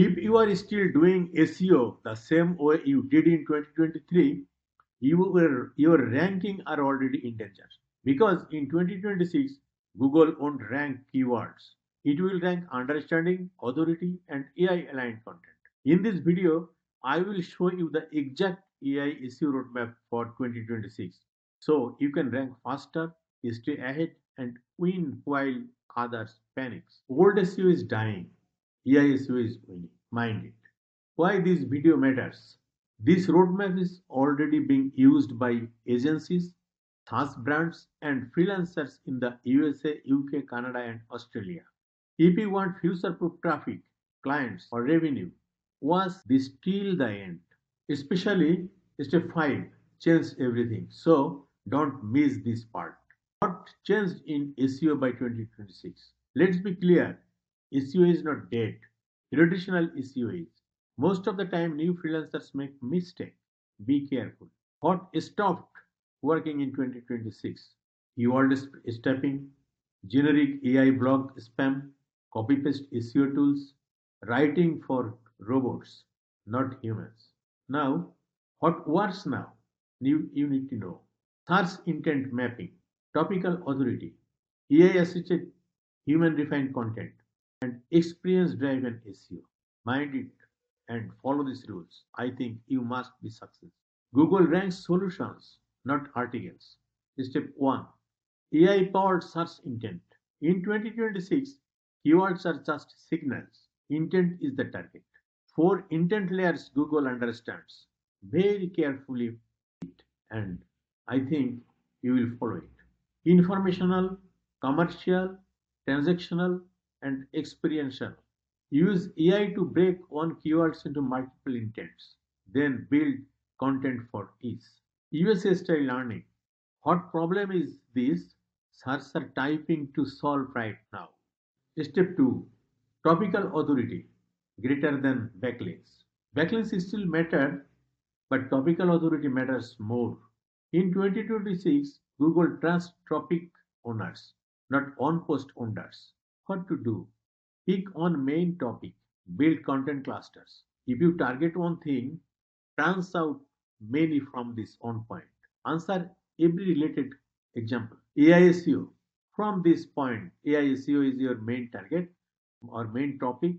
If you are still doing SEO the same way you did in 2023, your ranking are already in danger. Because in 2026, Google won't rank keywords. It will rank understanding, authority, and AI aligned content. In this video, I will show you the exact AI SEO roadmap for 2026. So you can rank faster, stay ahead, and win while others panics. Old SEO is dying. AI SEO is winning. Mind it. Why this video matters? This roadmap is already being used by agencies, SaaS brands, and freelancers in the USA, UK, Canada, and Australia. If you want future-proof traffic, clients, or revenue, watch this till the end. Especially step 5 change everything. So don't miss this part. What changed in SEO by 2026? Let's be clear, SEO is not dead. Traditional SEO is. Most of the time, new freelancers make mistake. Be careful. What stopped working in 2026? Keyword stepping, generic AI blog spam, copy paste SEO tools, writing for robots, not humans. Now, what works now? You need to know. Search intent mapping, topical authority, AI assisted human refined content, and experience driven SEO. Mind it and follow these rules. I think you must be successful. Google ranks solutions, not articles. Step 1, AI powered search intent. In 2026, keywords are just signals. Intent is the target. 4 intent layers Google understands very carefully, and I think you will follow it. Informational, commercial, transactional, and experiential. Use AI to break one keywords into multiple intents, then build content for each. USA style learning. What problem is this? Searchers are typing to solve right now. Step 2, topical authority greater than backlinks. Backlinks still matter, but topical authority matters more. In 2026, Google trusts topic owners, not on-post owners. What to do? Pick one main topic, build content clusters. If you target one thing, trans out many from this on point. Answer every related example. AI SEO. From this point, AI SEO is your main target or main topic.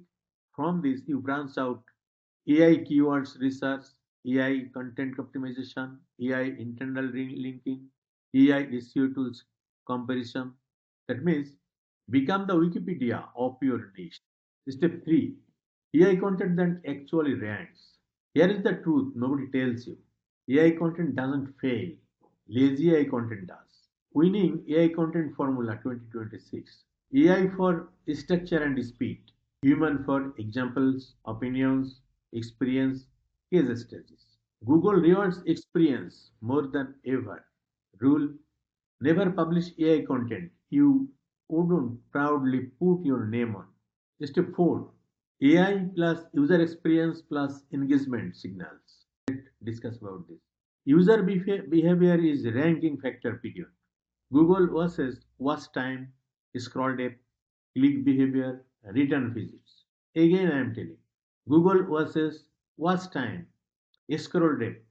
From this, you branch out AI keywords research, AI content optimization, AI internal linking, AI SEO tools comparison. That means become the Wikipedia of your niche. Step 3, AI content that actually ranks. Here is the truth nobody tells you. AI content doesn't fail, lazy AI content does. Winning AI content formula 2026. AI for structure and speed, human for examples, opinions, experience, case studies. Google rewards experience more than ever. Rule: never publish AI content you wouldn't proudly put your name on. Step 4, AI plus user experience plus engagement signals. Let's discuss about this. User behavior is ranking factor period. Google versus watch time, scroll depth, click behavior, return visits. Again, I am telling Google versus watch time, scroll depth,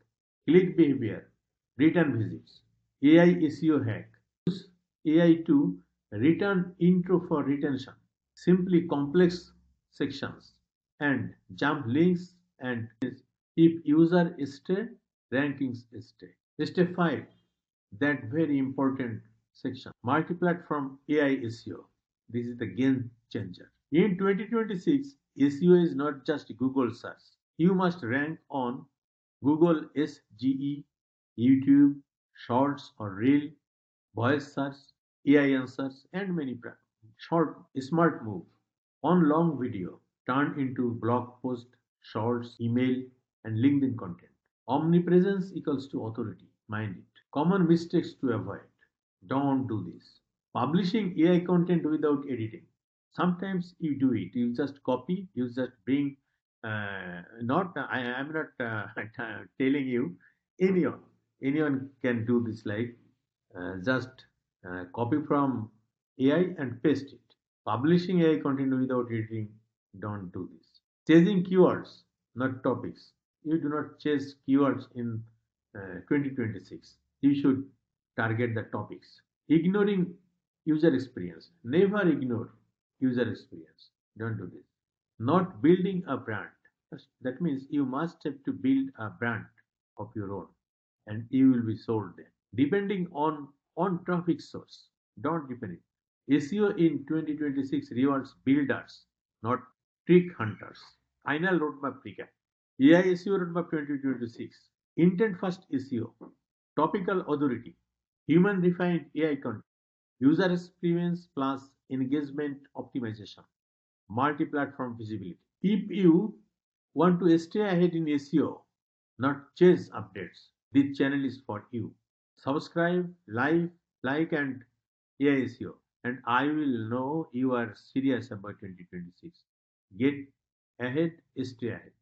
click behavior, return visits. AI SEO hack. Use AI to return intro for retention. Simply complex sections and jump links and if user stay, rankings stay. Step 5, that very important section, multi-platform AI SEO. This is the game changer. In 2026, SEO is not just Google search. You must rank on Google SGE, YouTube, Shorts or Reel, voice search, AI answers, and many short smart move. On long video, turn into blog post, shorts, email, and LinkedIn content. Omnipresence equals to authority. Mind it. Common mistakes to avoid. Don't do this. Publishing AI content without editing. Sometimes you do it. You just copy. You just bring. Not. I am not telling you. Anyone. Anyone can do this. Like just copy from AI and paste it. Publishing AI content without editing. Don't do this. Chasing keywords, not topics. You do not chase keywords in 2026. You should target the topics. Ignoring user experience. Never ignore user experience. Don't do this. Not building a brand. That means you must have to build a brand of your own and you will be sold there. Depending on traffic source. Don't depend it. SEO in 2026 rewards builders, not trick hunters. Final roadmap recap. AI SEO Roadmap 2026. Intent first SEO. Topical authority. Human refined AI content. User experience plus engagement optimization. Multi-platform visibility. If you want to stay ahead in SEO, not chase updates, this channel is for you. Subscribe, like and AI SEO, and I will know you are serious about 2026. Get ahead, stay ahead.